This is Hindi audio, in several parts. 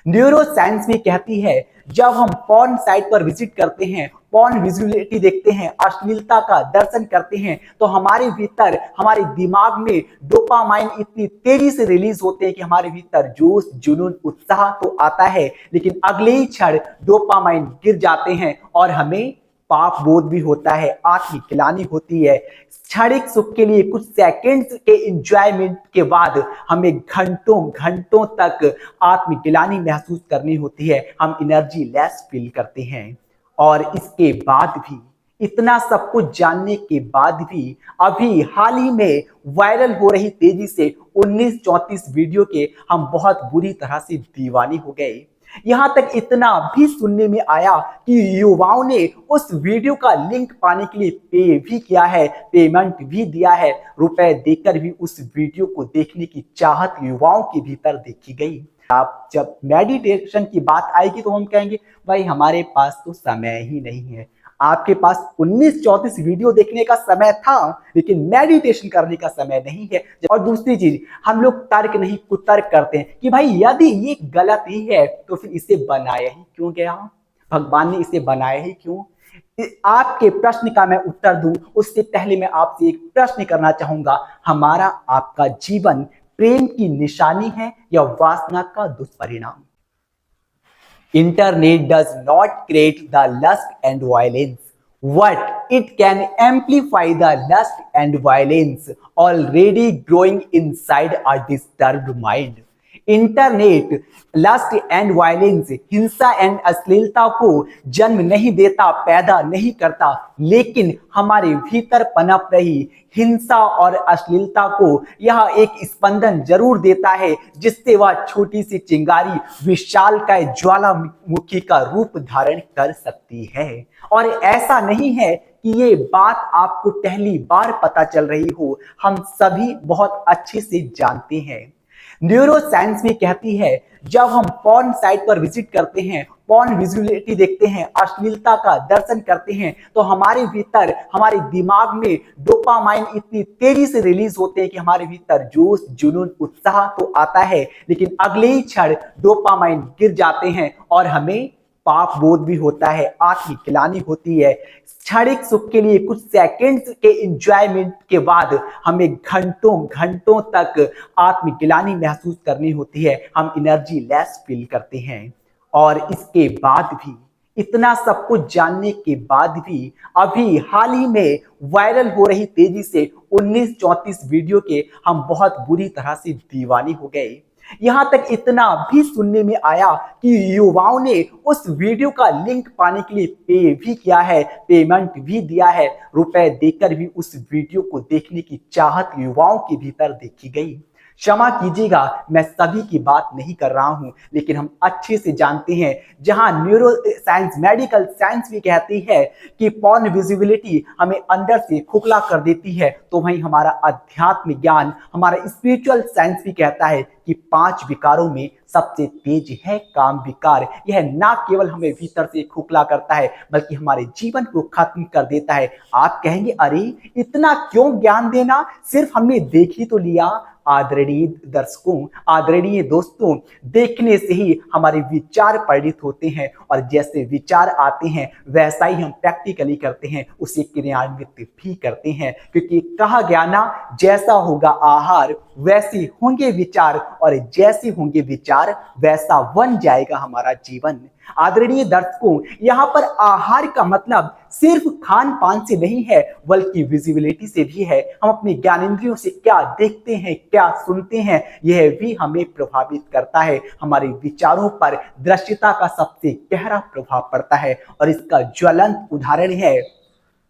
न्यूरो साइंस भी कहती है जब हम पॉर्न साइट पर विजिट करते हैं, पॉर्न विजुअलिटी देखते हैं, अश्लीलता का दर्शन करते हैं, तो हमारे भीतर, हमारे दिमाग में डोपामाइन इतनी तेजी से रिलीज होते हैं कि हमारे भीतर जोश, जुनून, उत्साह तो आता है, लेकिन अगले ही क्षण डोपामाइन गिर जाते हैं और हमें पाप बोध भी होता है, आत्मग्लानि होती है। क्षणिक सुख के लिए कुछ सेकंड्स के एंजॉयमेंट के बाद हमें घंटों घंटों तक आत्मग्लानि महसूस करनी होती है, हम एनर्जी लेस फील करते हैं। और इसके बाद भी, इतना सब कुछ जानने के बाद भी, अभी हाल ही में वायरल हो रही तेजी से 1934 वीडियो के हम बहुत बुरी तरह से दीवानी हो गए। यहां तक इतना भी सुनने में आया कि युवाओं ने उस वीडियो का लिंक पाने के लिए पे भी किया है, पेमेंट भी दिया है, रुपए देकर भी उस वीडियो को देखने की चाहत युवाओं के भीतर देखी गई। आप जब मेडिटेशन की बात आएगी तो हम कहेंगे भाई हमारे पास तो समय ही नहीं है। आपके पास 1934 वीडियो देखने का समय था, लेकिन मेडिटेशन करने का समय नहीं है। और दूसरी चीज, हम लोग तर्क नहीं कुतर्क करते हैं कि भाई यदि ये गलत ही है तो फिर इसे बनाया ही क्यों गया, भगवान ने इसे बनाया ही क्यों। आपके प्रश्न का मैं उत्तर दूं उससे पहले मैं आपसे एक प्रश्न करना चाहूंगा, हमारा आपका जीवन प्रेम की निशानी है या वासना का दुष्परिणाम। Internet does not create the lust and violence, but it can amplify the lust and violence already growing inside a disturbed mind. Internet lust and violence, हिंसा एंड अश्लीलता को जन्म नहीं देता, पैदा नहीं करता, लेकिन हमारे भीतर पनप रही हिंसा और अश्लीलता को यह एक स्पंदन जरूर देता है, जिससे वह छोटी सी चिंगारी विशालकाय ज्वालामुखी का रूप धारण कर सकती है। और ऐसा नहीं है कि ये बात आपको पहली बार पता चल रही हो, हम सभी बहुत अच्छे से जानते हैं। न्यूरो साइंस भी कहती है जब हम पॉर्न साइट पर विजिट करते हैं, पॉर्न विजुअलिटी देखते हैं, अश्लीलता का दर्शन करते हैं, तो हमारे भीतर, हमारे दिमाग में डोपामाइन इतनी तेजी से रिलीज होते हैं कि हमारे भीतर जोश, जुनून, उत्साह तो आता है, लेकिन अगले ही क्षण डोपामाइन गिर जाते हैं और हमें पाप बोध भी होता है, आत्मग्लानि होती है। क्षणिक सुख के लिए कुछ सेकंड्स के एंजॉयमेंट के बाद हमें घंटों घंटों तक आत्मग्लानि महसूस करनी होती है, हम एनर्जी लेस फील करते हैं। और इसके बाद भी, इतना सब कुछ जानने के बाद भी, अभी हाल ही में वायरल हो रही तेजी से 1934 वीडियो के हम बहुत बुरी तरह से दीवानी हो गए। यहां तक इतना भी सुनने में आया कि युवाओं ने उस वीडियो का लिंक पाने के लिए पे भी किया है, पेमेंट भी दिया है, रुपए देकर भी उस वीडियो को देखने की चाहत युवाओं के भीतर देखी गई। क्षमा कीजिएगा, मैं सभी की बात नहीं कर रहा हूं, लेकिन हम अच्छे से जानते हैं, जहां न्यूरो साइंस, मेडिकल साइंस भी कहती है कि पॉर्न विजिबिलिटी हमें अंदर से खोखला कर देती है, तो वहीं हमारा अध्यात्म ज्ञान, हमारा स्पिरिचुअल साइंस भी कहता है कि 5 विकारों में सबसे तेज है काम विकार। यह ना केवल हमें भीतर से खोखला करता है, बल्कि हमारे जीवन को खत्म कर देता है। आप कहेंगे अरे इतना क्यों ज्ञान देना, सिर्फ हमने देख ही तो लिया। आदरणीय दर्शकों, आदरणीय दोस्तों, देखने से ही हमारे विचार परिणित होते हैं, और जैसे विचार आते हैं वैसा ही हम प्रैक्टिकली करते हैं, उसे क्रियान्वित भी करते हैं, क्योंकि कहा गया ना, जैसा होगा आहार वैसे होंगे विचार, और जैसे होंगे विचार वैसा बन जाएगा हमारा जीवन। आदरणीय दर्शकों, यहाँ पर आहार का मतलब सिर्फ खान पान से नहीं है, बल्कि विजिबिलिटी से भी है। हम अपने ज्ञानेंद्रियों से क्या देखते हैं, क्या सुनते हैं, यह भी हमें प्रभावित करता है। हमारे विचारों पर दृश्यता का सबसे गहरा प्रभाव पड़ता है, और इसका ज्वलंत उदाहरण है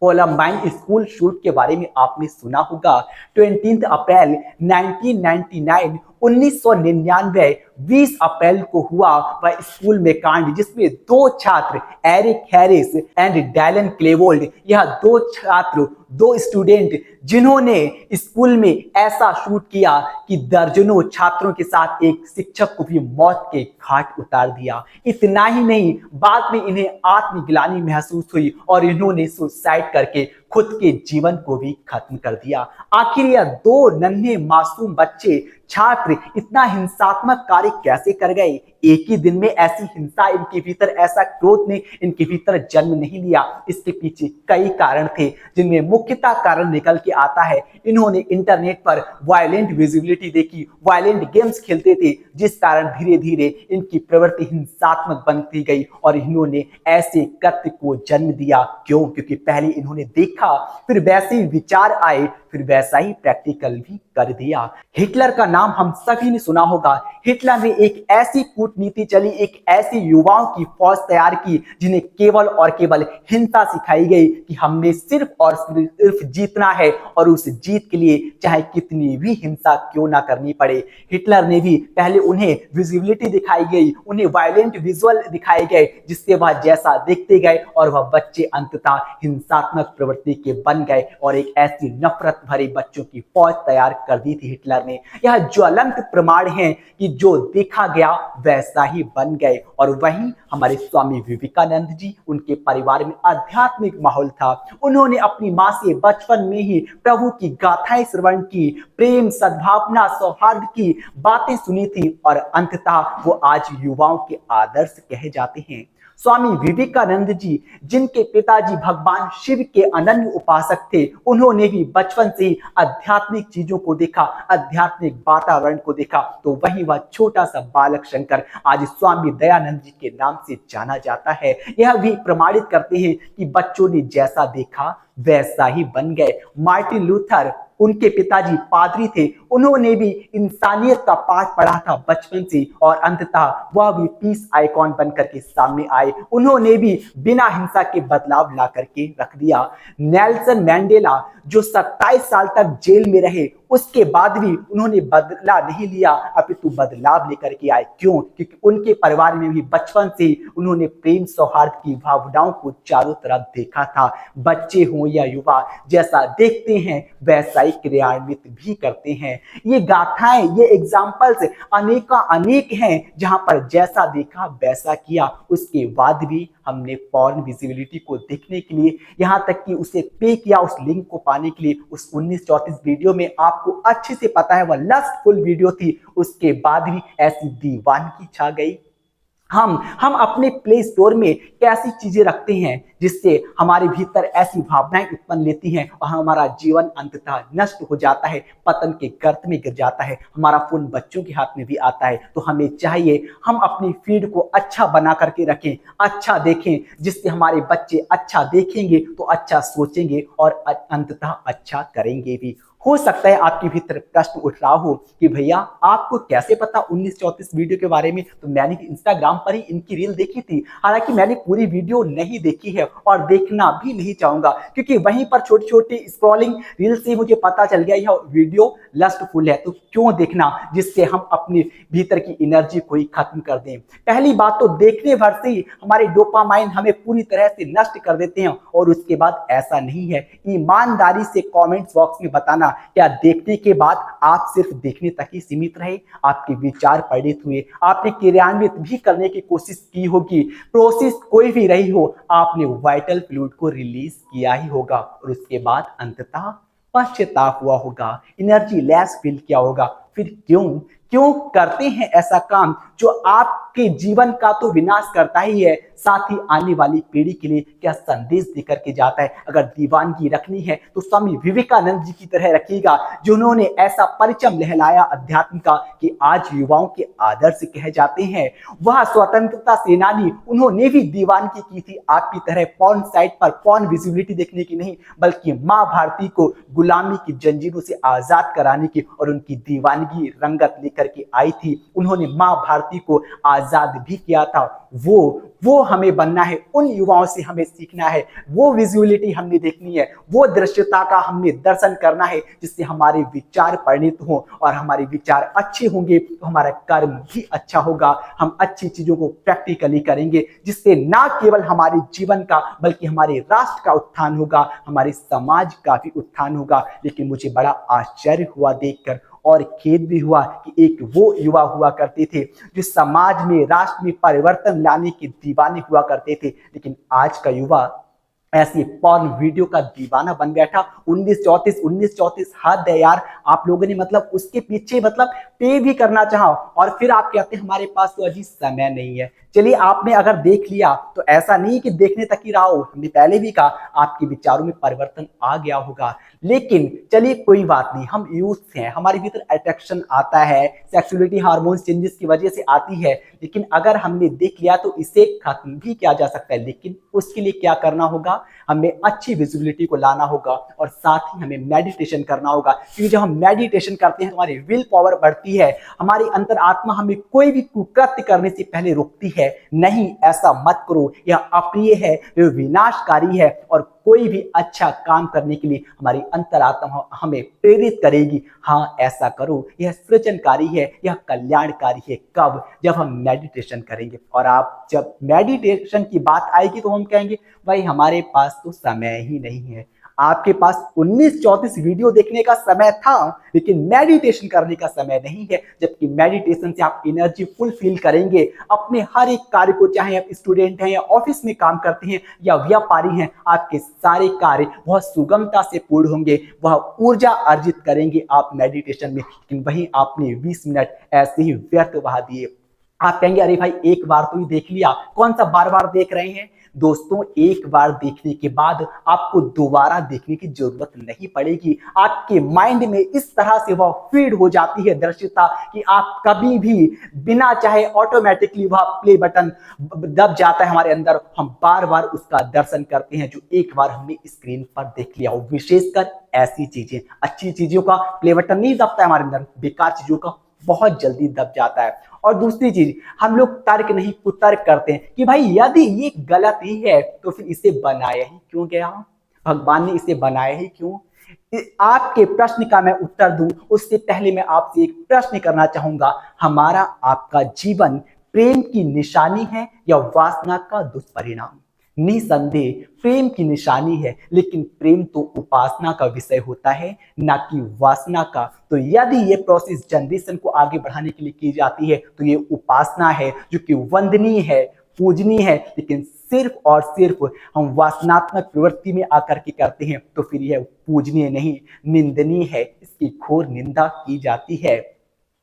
कोलंबाइन स्कूल शूट के बारे में आपने सुना होगा। 20 अप्रैल 1999 1999 20 अप्रैल को हुआ वह स्कूल में कांड, जिसमें 2 छात्र एरिक हैरिस एंड डैलन क्लेवोल्ड, यह 2 छात्र, 2 स्टूडेंट, जिन्होंने स्कूल में ऐसा शूट किया कि दर्जनों छात्रों के साथ एक शिक्षक को भी मौत के घाट उतार दिया। इतना ही नहीं, बाद में इन्हें आत्मग्लानि महसूस हुई और इन्होंने सुसाइड करके खुद के जीवन को भी खत्म कर दिया। आखिर यह 2 नन्हे मासूम बच्चे छात्र इतना हिंसात्मक कार्य कैसे कर गए? एक ही दिन में ऐसी हिंसा इनके भीतर, ऐसा क्रोध ने इनके भीतर जन्म नहीं लिया। इसके पीछे कई कारण थे, जिनमें मुख्यतः कारण निकल के आता है, इन्होंने इंटरनेट पर वायलेंट विजिबिलिटी देखी, वायलेंट गेम्स खेलते थे, जिस कारण धीरे धीरे इनकी प्रवृत्ति हिंसात्मक बनती गई और इन्होंने ऐसे कृत्य को जन्म दिया। क्यों? क्योंकि पहले इन्होंने देखा, फिर वैसे ही विचार आए, फिर वैसा ही प्रैक्टिकल भी कर दिया। हिटलर का नाम हम सभी ने सुना होगा। हिटलर ने एक ऐसी कूटनीति चली, एक ऐसी युवाओं की फौज तैयार की, जिन्हें केवल और केवल हिंसा सिखाई गई कि हमने सिर्फ और सिर्फ जीतना है और उस जीत के लिए चाहे कितनी भी हिंसा क्यों ना करनी पड़े। हिटलर ने भी पहले उन्हें विजिबिलिटी दिखाई गई, उन्हें वायलेंट विजुअल दिखाए गए, जिससे वह जैसा देखते गए और वह बच्चे अंततः हिंसात्मक प्रवृत्ति के बन गए और एक ऐसी नफरत भरे बच्चों की फौज तैयार कर दी थी हिटलर ने। यह ज्वलंत प्रमाण है कि जो देखा गया वैसा ही बन गए। और वहीं हमारे स्वामी विवेकानंद जी, उनके परिवार में आध्यात्मिक माहौल था। उन्होंने अपनी मां से बचपन में ही प्रभु की गाथाएं श्रवण की, प्रेम, सद्भावना, सौहार्द की बातें सुनी थी और अंततः वो आज युवाओं के आदर्श कहे जाते हैं। स्वामी विवेकानंद जी, जिनके पिताजी भगवान शिव के अनन्य उपासक थे, उन्होंने भी बचपन से ही आध्यात्मिक चीजों को देखा, आध्यात्मिक वातावरण को देखा। तो वही वह छोटा सा बालक शंकर आज स्वामी दयानंद जी के नाम से जाना जाता है। यह भी प्रमाणित करते हैं कि बच्चों ने जैसा देखा वैसा ही बन गए। मार्टिन लूथर, उनके पिताजी पादरी थे, उन्होंने भी इंसानियत का पाठ पढ़ा था बचपन से और अंततः वह भी पीस आइकॉन बनकर के सामने आए। उन्होंने भी बिना हिंसा के बदलाव ला करके रख दिया। नेल्सन मैंडेला, जो 27 साल तक जेल में रहे, उसके बाद भी उन्होंने बदला नहीं लिया, अपितु बदलाव लेकर के आए। क्यों? क्योंकि उनके परिवार में भी बचपन से उन्होंने प्रेम सौहार्द की भावनाओं को चारों तरफ देखा था। बच्चे हों या युवा, जैसा देखते हैं वैसा ही क्रियान्वित भी करते हैं। ये गाथाएं, ये एग्जाम्पल्स अनेक हैं, जहां पर जैसा देखा वैसा किया। उसके बाद भी हमने पॉर्न विजिबिलिटी को देखने के लिए, यहां तक कि उसे पे किया उस लिंक को पाने के लिए। उस 1934 वीडियो में आपको अच्छे से पता है वह लस्टफुल वीडियो थी, उसके बाद भी ऐसी दीवानगी छा गई। हम अपने प्ले स्टोर में कैसी चीजें रखते हैं जिससे हमारे भीतर ऐसी भावनाएं उत्पन्न लेती हैं और हमारा जीवन अंततः नष्ट हो जाता है, पतन के गर्त में गिर जाता है। हमारा फोन बच्चों के हाथ में भी आता है, तो हमें चाहिए हम अपनी फीड को अच्छा बना करके रखें, अच्छा देखें, जिससे हमारे बच्चे अच्छा देखेंगे तो अच्छा सोचेंगे और अंततः अच्छा करेंगे भी। हो सकता है आपके भीतर प्रश्न उठ रहा हो कि भैया आपको कैसे पता 1934 वीडियो के बारे में? तो मैंने इंस्टाग्राम पर ही इनकी रील देखी थी। हालांकि मैंने पूरी वीडियो नहीं देखी है और देखना भी नहीं चाहूंगा, क्योंकि वहीं पर छोटी छोटी स्क्रॉलिंग रील से मुझे पता चल गया यह वीडियो लस्टफुल है। तो क्यों देखना जिससे हम अपने भीतर की एनर्जी को ही खत्म कर दें। पहली बात तो देखने भर से ही हमारे डोपामाइन हमें पूरी तरह से नष्ट कर देते हैं। और उसके बाद ऐसा नहीं है, ईमानदारी से कमेंट्स बॉक्स में बताना, क्या देखने के बाद आप सिर्फ देखने तक ही सीमित रहे? आपके विचार परिणित हुए, आपने क्रियान्वित भी करने की कोशिश की होगी। प्रोसेस कोई भी रही हो, आपने वाइटल फ्लूइड को रिलीज किया ही होगा और उसके बाद अंततः पश्चाताप हुआ होगा, एनर्जी लेस फील किया होगा। फिर क्यों करते हैं ऐसा काम जो आपके जीवन का तो विनाश करता ही है, साथ ही आने वाली पीढ़ी के लिए क्या संदेश देकर के जाता है? अगर दीवानगी रखनी है तो स्वामी विवेकानंद जी की तरह रखिएगा, जिन्होंने ऐसा परचम लहलाया अध्यात्म का कि आज युवाओं के आदर्श कहे जाते हैं। वह स्वतंत्रता सेनानी, उन्होंने भी दीवानगी की थी आपकी तरह, पॉर्न साइट पर पॉर्न विजिबिलिटी देखने की नहीं, बल्कि मां भारती को गुलामी की जंजीरों से आजाद कराने की, और उनकी दीवानगी रंगत लेकर के आई थी। उन्होंने मां भारती को आजाद भी किया था। वो हमें बनना है, उन युवाओं से हमें सीखना है, वो विजुअलिटी हमने देखनी है, वो दृश्यता का हमने दर्शन करना है, जिससे हमारे विचार परिणित हो और हमारे विचार अच्छे होंगे तो हमारा कर्म भी अच्छा होगा। हम अच्छी चीजों को प्रैक्टिकली करेंगे, जिससे ना केवल हमारे जीवन का बल्कि हमारे राष्ट्र का उत्थान होगा, हमारे समाज का भी उत्थान होगा। लेकिन मुझे बड़ा आश्चर्य हुआ देखकर और खेद भी हुआ कि एक वो युवा हुआ करते थे जो समाज में, राष्ट्र में परिवर्तन लाने के दीवाने हुआ करते थे, लेकिन आज का युवा ऐसी पॉर्न वीडियो का दीवाना बन बैठा। 1934 हद है यार। आप लोगों ने मतलब उसके पीछे मतलब पे भी करना चाहा और फिर आप कहते हैं हमारे पास तो अजी समय नहीं है। चलिए आपने अगर देख लिया तो ऐसा नहीं कि देखने तक ही रहा हो, हमने पहले भी कहा आपके विचारों में परिवर्तन आ गया होगा। लेकिन चलिए कोई बात नहीं, हम यूथ हैं, हमारे भीतर अट्रैक्शन आता है, सेक्सुअलिटी हार्मोन्स चेंजेस की वजह से आती है। लेकिन अगर हमने देख लिया तो इसे खत्म भी किया जा सकता है। लेकिन उसके लिए क्या करना होगा, हमें अच्छी विजिबिलिटी को लाना होगा और साथ ही हमें मेडिटेशन करना होगा। क्योंकि जब हम मेडिटेशन करते हैं तो हमारी विल पावर बढ़ती है, हमारी अंतरात्मा हमें कोई भी कुकृत्य करने से पहले रोकती है। नहीं, ऐसा मत करो, यह अप्रिय है, यह विनाशकारी है और कोई भी अच्छा काम करने के लिए हमारी अंतरात्मा हमें प्रेरित करेगी। हाँ, ऐसा करो, यह सृजनकारी है, यह कल्याणकारी है। कब? जब हम मेडिटेशन करेंगे। और आप जब मेडिटेशन की बात आएगी तो हम कहेंगे भाई हमारे पास तो समय ही नहीं है। आपके पास 1934 वीडियो देखने का समय था लेकिन मेडिटेशन करने का समय नहीं है। जबकि मेडिटेशन से आप एनर्जी फुल फील करेंगे अपने हर एक कार्य को, चाहे आप स्टूडेंट हैं या ऑफिस में काम करते हैं या व्यापारी हैं, आपके सारे कार्य बहुत सुगमता से पूर्ण होंगे, वह ऊर्जा अर्जित करेंगे आप मेडिटेशन में। लेकिन वहीं आपने 20 मिनट ऐसे ही व्यर्थ बहा दिए। आप कहेंगे अरे भाई एक बार तो ही देख लिया, कौन सा बार बार देख रहे हैं। दोस्तों, एक बार देखने के बाद आपको दोबारा देखने की जरूरत नहीं पड़ेगी। आपके माइंड में इस तरह से वह फीड हो जाती है दृश्यता कि आप कभी भी बिना चाहे ऑटोमेटिकली वह प्ले बटन दब जाता है हमारे अंदर। हम बार बार उसका दर्शन करते हैं जो एक बार हमने स्क्रीन पर देख लिया हो। विशेषकर ऐसी चीजें, अच्छी चीजों का प्ले बटन नहीं दबता है हमारे अंदर, बेकार चीजों का बहुत जल्दी दब जाता है। और दूसरी चीज, हम लोग तर्क नहीं कुतर्क करते हैं कि भाई यदि ये गलत ही है तो फिर इसे बनाया ही क्यों गया, भगवान ने इसे बनाया ही क्यों। आपके प्रश्न का मैं उत्तर दूं उससे पहले मैं आपसे एक प्रश्न करना चाहूंगा, हमारा आपका जीवन प्रेम की निशानी है या वासना का दुष्परिणाम। निसंदेह प्रेम की निशानी है, लेकिन प्रेम तो उपासना का विषय होता है, ना कि वासना का। तो यदि ये प्रोसेस जनरेशन को आगे बढ़ाने के लिए की जाती है तो ये उपासना है जो कि वंदनीय है, पूजनीय है। लेकिन सिर्फ और सिर्फ हम वासनात्मक प्रवृत्ति में आकर के करते हैं तो फिर यह पूजनीय नहीं, निंदनीय है, इसकी घोर निंदा की जाती है।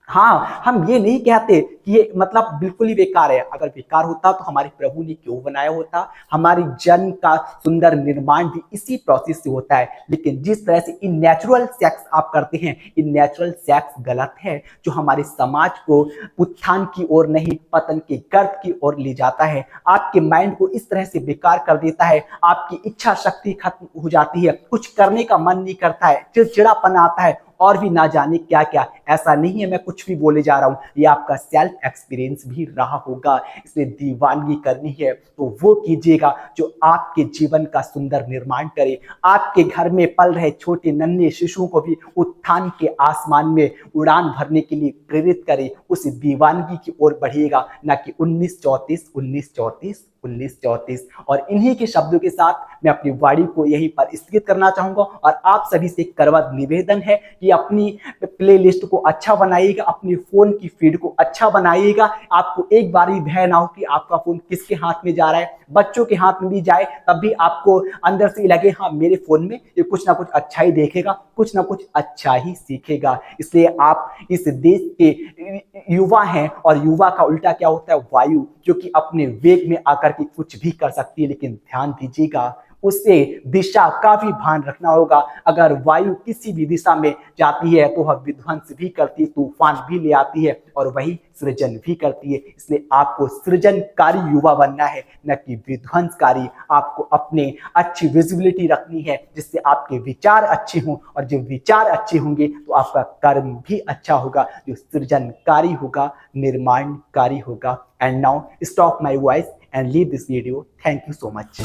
हाँ, हम ये नहीं कहते कि ये मतलब बिल्कुल ही बेकार है। अगर बेकार होता तो हमारे प्रभु ने क्यों बनाया होता। हमारी जन्म का सुंदर निर्माण भी इसी प्रोसेस से होता है। लेकिन जिस तरह से इन नेचुरल सेक्स आप करते हैं, इन नेचुरल सेक्स गलत है, जो हमारे समाज को उत्थान की ओर नहीं पतन के गर्त की ओर ले जाता है। आपके माइंड को इस तरह से बेकार कर देता है, आपकी इच्छा शक्ति खत्म हो जाती है, कुछ करने का मन नहीं करता है, चिड़चिड़ापन आता है और भी ना जाने क्या क्या। ऐसा नहीं है मैं कुछ भी बोले जा रहा हूं, ये आपका सेल्फ एक्सपीरियंस भी रहा होगा। इसलिए दीवानगी करनी है तो वो कीजिएगा जो आपके जीवन का सुंदर निर्माण करे, आपके घर में पल रहे छोटे नन्हे शिशुओं को भी उत्थान के आसमान में उड़ान भरने के लिए प्रेरित करे। उस दीवानगी की ओर बढ़िएगा, ना कि 1934। और इन्हीं के शब्दों के साथ मैं अपनी वाणी को यहीं पर स्थगित करना चाहूंगा और आप सभी से करवत निवेदन है कि अपनी प्लेलिस्ट को अच्छा बनाइएगा, अपनी फोन की फीड को अच्छा बनाइएगा। आपको एक बार भी भय ना हो कि आपका फोन किसके हाथ में जा रहा है। बच्चों के हाथ में भी जाए तब भी आपको अंदर से लगे हाँ मेरे फोन में ये कुछ ना कुछ अच्छा ही देखेगा, कुछ ना कुछ अच्छा ही सीखेगा। इसलिए आप इस देश के युवा हैं और युवा का उल्टा क्या होता है, वायु, जो कि अपने वेग में आकर के कुछ भी कर सकती है। लेकिन ध्यान दीजिएगा उससे दिशा का भी भान रखना होगा। अगर वायु किसी भी दिशा में जाती है तो वह विध्वंस भी करती है, तूफान भी ले आती है और वही सृजन भी करती है। इसलिए आपको सृजनकारी युवा बनना है, न कि विध्वंसकारी। आपको अपने अच्छी विजिबिलिटी रखनी है जिससे आपके विचार अच्छे हों, और जब विचार अच्छे होंगे तो आपका कर्म भी अच्छा होगा, जो सृजनकारी होगा, निर्माणकारी होगा। And now stop my voice and leave this video. Thank you so much.